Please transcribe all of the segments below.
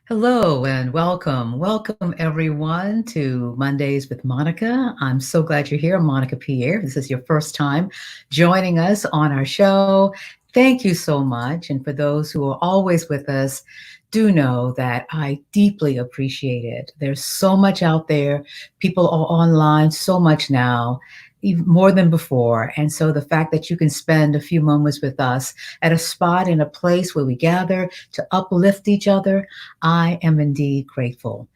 Hello and welcome. Welcome everyone to Mondays with Monica. I'm so glad you're here, Monica Pierre. This is your first time joining us on our show. Thank you so much. And for those who are always with us, do know that I deeply appreciate it. There's so much out there. People are online so much now, even more than before. And so the fact that you can spend a few moments with us at a spot in a place where we gather to uplift each other, I am indeed grateful.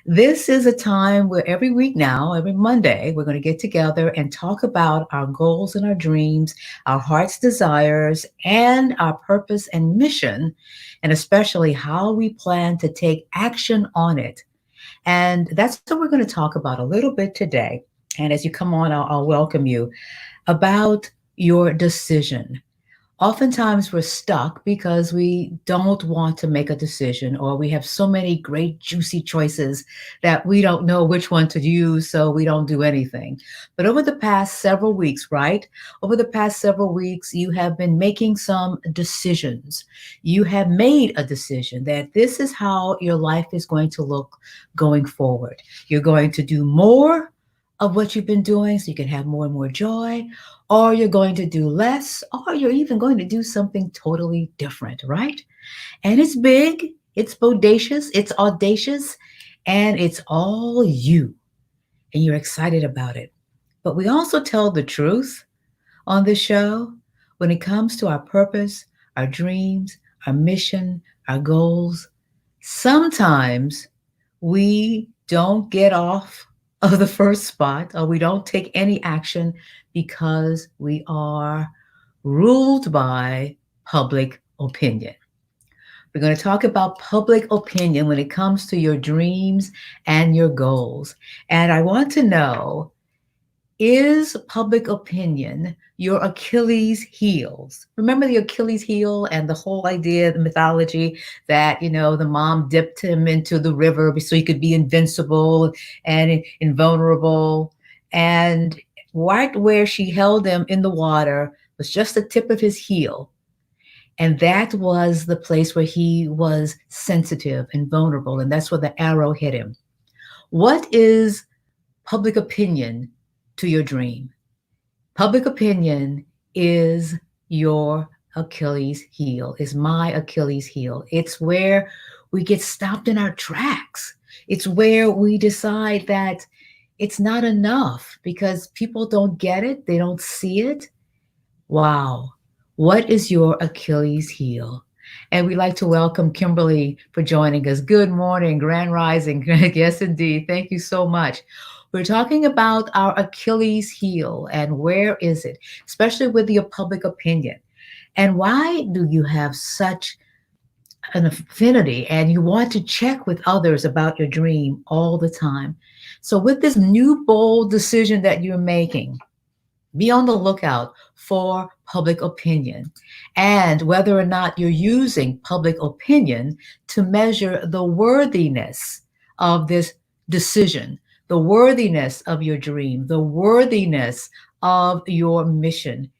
This is a time where every week now, every Monday, we're going to get together and talk about our goals and our dreams, our heart's desires, and our purpose and mission, and especially how we plan to take action on it. And that's what we're going to talk about a little bit today. And as you come on, I'll welcome you about your decision. Oftentimes we're stuck because we don't want to make a decision, or we have so many great juicy choices that we don't know which one to use, so we don't do anything. But over the past several weeks, right? Over the past several weeks, you have been making some decisions. You have made a decision that this is how your life is going to look going forward. You're going to do more of what you've been doing so you can have more and more joy, or you're going to do less, or you're even going to do something totally different, right? And it's big, it's bodacious, it's audacious, and it's all you, and you're excited about it. But we also tell the truth on this show when it comes to our purpose, our dreams, our mission, our goals. Sometimes we don't get off of the first spot, or we don't take any action because we are ruled by public opinion. We're going to talk about public opinion when it comes to your dreams and your goals. And I want to know, is public opinion your Achilles heels? Remember the Achilles heel and the whole idea, the mythology that, the mom dipped him into the river so he could be invincible and invulnerable. And right where she held him in the water was just the tip of his heel. And that was the place where he was sensitive and vulnerable. And that's where the arrow hit him. What is public opinion to your dream? Public opinion is your Achilles heel, is my Achilles heel. It's where we get stopped in our tracks. It's where we decide that it's not enough because people don't get it, they don't see it. Wow. What is your Achilles heel? And we'd like to welcome Kimberly for joining us. Good morning, Grand Rising. Yes, indeed. Thank you so much. We're talking about our Achilles heel and where is it, especially with your public opinion. And why do you have such an affinity and you want to check with others about your dream all the time? So, with this new bold decision that you're making, be on the lookout for public opinion and whether or not you're using public opinion to measure the worthiness of this decision, the worthiness of your dream, the worthiness of your mission,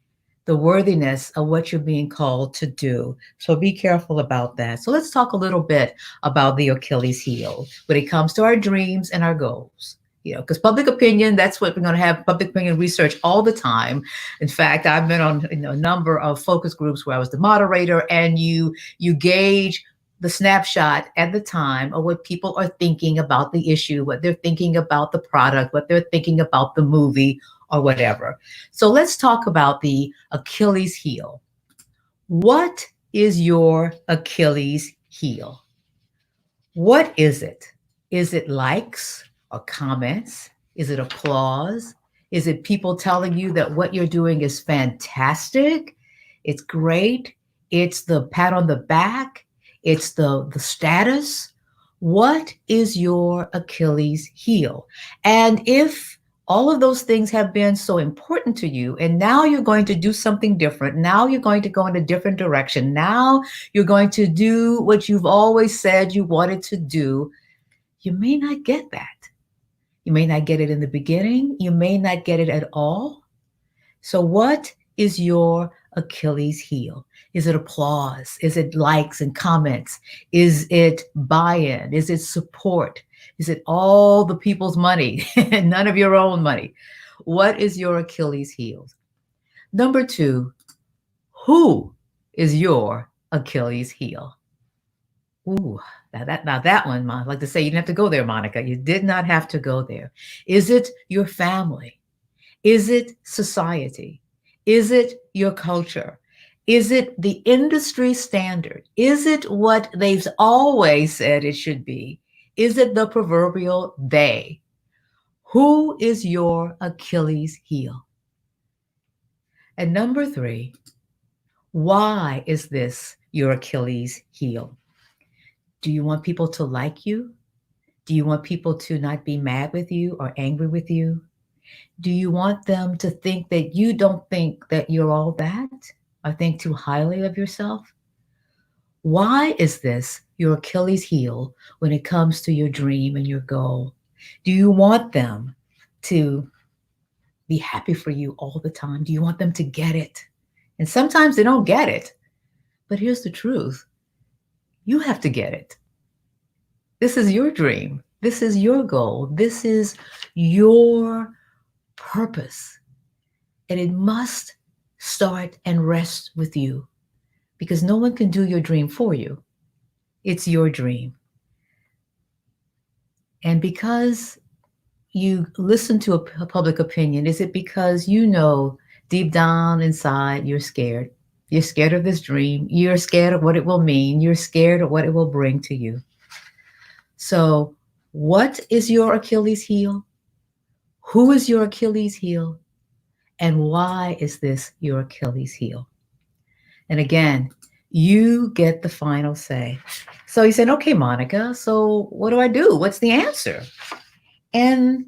the worthiness of what you're being called to do. So be careful about that. So let's talk a little bit about the Achilles heel when it comes to our dreams and our goals. Because public opinion, that's what we're going to have public opinion research all the time. In fact, I've been on a number of focus groups where I was the moderator, and you gauge the snapshot at the time of what people are thinking about the issue, what they're thinking about the product, what they're thinking about the movie or whatever. So let's talk about the Achilles heel. What is your Achilles heel? What is it? Is it likes or comments? Is it applause? Is it people telling you that what you're doing is fantastic? It's great. It's the pat on the back. It's the status. What is your Achilles heel? And if all of those things have been so important to you, and now you're going to do something different, now you're going to go in a different direction, now you're going to do what you've always said you wanted to do, you may not get that. You may not get it in the beginning. You may not get it at all. So what is your Achilles heel? Is it applause? Is it likes and comments? Is it buy-in? Is it support? Is it all the people's money and none of your own money? What is your Achilles heel? Number two, who is your Achilles heel? Ooh, now that one, I'd like to say you didn't have to go there, Monica. You did not have to go there. Is it your family? Is it society? Is it your culture? Is it the industry standard? Is it what they've always said it should be? Is it the proverbial they? Who is your Achilles heel? And number three, why is this your Achilles heel? Do you want people to like you? Do you want people to not be mad with you or angry with you? Do you want them to think that you don't think that you're all that or think too highly of yourself? Why is this your Achilles heel when it comes to your dream and your goal? Do you want them to be happy for you all the time? Do you want them to get it? And sometimes they don't get it. But here's the truth. You have to get it. This is your dream. This is your goal. This is your purpose. And it must start and rest with you because no one can do your dream for you. It's your dream. And because you listen to a public opinion, is it because you know deep down inside you're scared? You're scared of this dream. You're scared of what it will mean. You're scared of what it will bring to you. So, what is your Achilles heel? Who is your Achilles heel? And why is this your Achilles heel? And again, you get the final say. So you said, okay, Monica, so what do I do? What's the answer? And,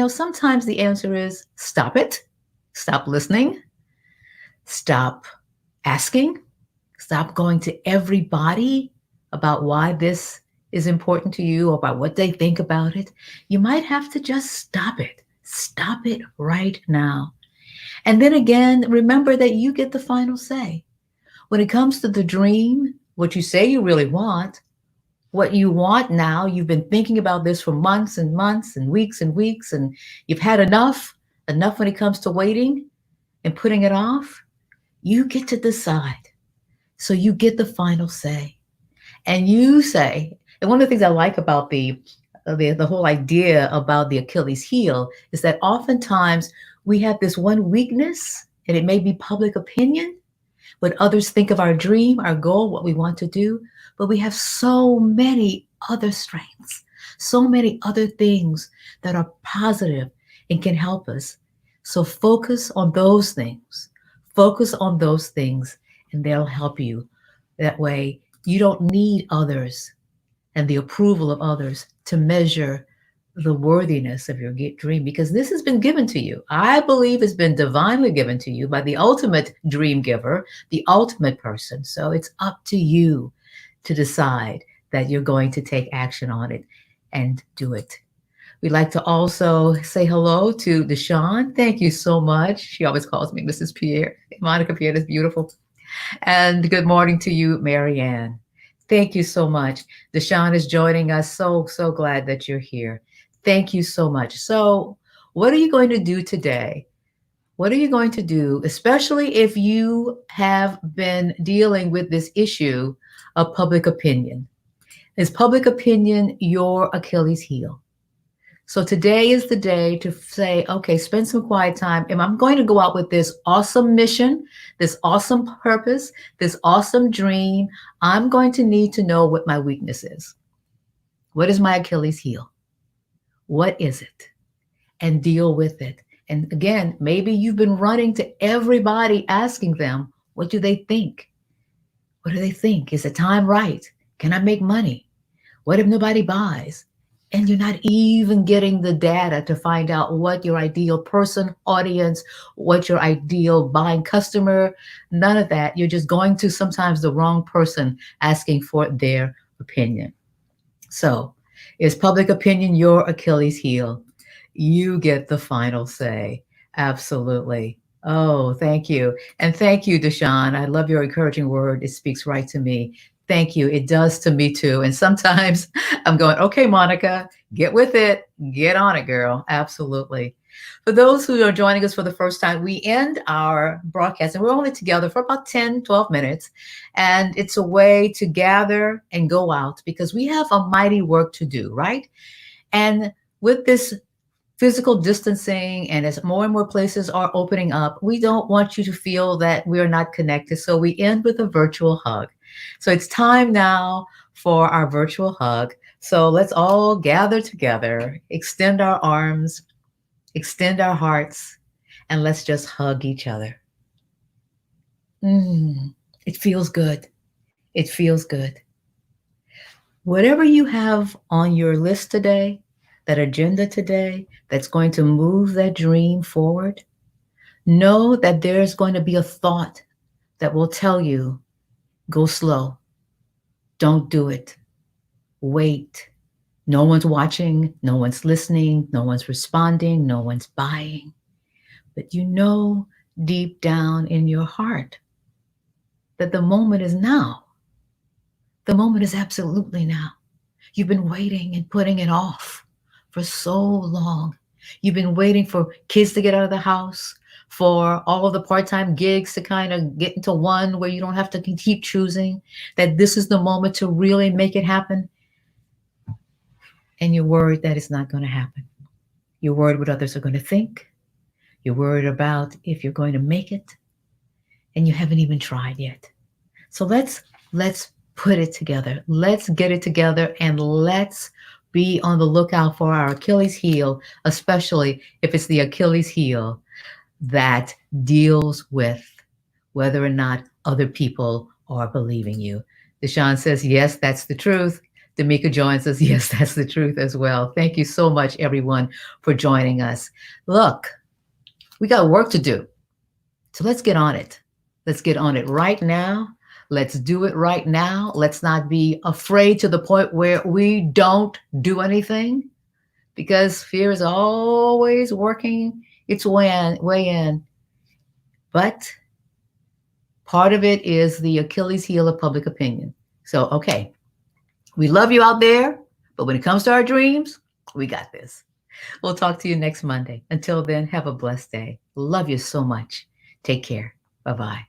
sometimes the answer is stop it, stop listening, stop asking, stop going to everybody about why this is important to you or about what they think about it. You might have to just stop it. Stop it right now. And then again, remember that you get the final say. When it comes to the dream, what you say you really want, what you want now, you've been thinking about this for months and months and weeks, and you've had enough when it comes to waiting and putting it off. You get to decide. So you get the final say. And you say, and one of the things I like about the whole idea about the Achilles heel is that oftentimes we have this one weakness, and it may be public opinion, what others think of our dream, our goal, what we want to do, but we have so many other strengths, so many other things that are positive and can help us. So focus on those things. Focus on those things, and they'll help you. That way, you don't need others and the approval of others to measure the worthiness of your dream, because this has been given to you. I believe it's been divinely given to you by the ultimate dream giver, the ultimate person. So it's up to you to decide that you're going to take action on it and do it. We'd like to also say hello to Deshawn. Thank you so much. She always calls me Mrs. Pierre. Monica Pierre is beautiful. And good morning to you, Marianne. Thank you so much. Deshawn is joining us. So glad that you're here. Thank you so much. So what are you going to do today? What are you going to do, especially if you have been dealing with this issue of public opinion? Is public opinion your Achilles heel? So today is the day to say, okay, spend some quiet time. And I'm going to go out with this awesome mission, this awesome purpose, this awesome dream. I'm going to need to know what my weakness is. What is my Achilles heel? What is it? And deal with it. And again, maybe you've been running to everybody asking them, what do they think? What do they think? Is the time right? Can I make money? What if nobody buys? And you're not even getting the data to find out what your ideal person, audience, what your ideal buying customer, none of that. You're just going to sometimes the wrong person asking for their opinion. So is public opinion your Achilles heel? You get the final say. Absolutely. Oh, thank you. And thank you, Deshaun. I love your encouraging word. It speaks right to me. Thank you. It does to me too. And sometimes I'm going, okay, Monica, get with it. Get on it, girl. Absolutely. For those who are joining us for the first time, we end our broadcast and we're only together for about 10, 12 minutes. And it's a way to gather and go out because we have a mighty work to do, right? And with this physical distancing and as more and more places are opening up, we don't want you to feel that we're not connected. So we end with a virtual hug. So it's time now for our virtual hug. So let's all gather together, extend our arms, extend our hearts, and let's just hug each other. Mm, it feels good. It feels good. Whatever you have on your list today, that agenda today that's going to move that dream forward, know that there's going to be a thought that will tell you go slow, don't do it, wait. No one's watching, no one's listening, no one's responding, no one's buying. But you know deep down in your heart that the moment is now. The moment is absolutely now. You've been waiting and putting it off for so long. You've been waiting for kids to get out of the house, for all of the part time gigs to kind of get into one where you don't have to keep choosing, that this is the moment to really make it happen. And you're worried that it's not going to happen. You're worried what others are going to think. You're worried about if you're going to make it. And you haven't even tried yet. So let's put it together. Let's get it together and let's be on the lookout for our Achilles heel, especially if it's the Achilles heel that deals with whether or not other people are believing you. Deshaun says, yes, that's the truth. D'Amica joins us. Yes, that's the truth as well. Thank you so much, everyone, for joining us. Look, we got work to do. So let's get on it. Let's get on it right now. Let's do it right now. Let's not be afraid to the point where we don't do anything because fear is always working its way in. But part of it is the Achilles heel of public opinion. So, okay, we love you out there, but when it comes to our dreams, we got this. We'll talk to you next Monday. Until then, have a blessed day. Love you so much. Take care. Bye bye.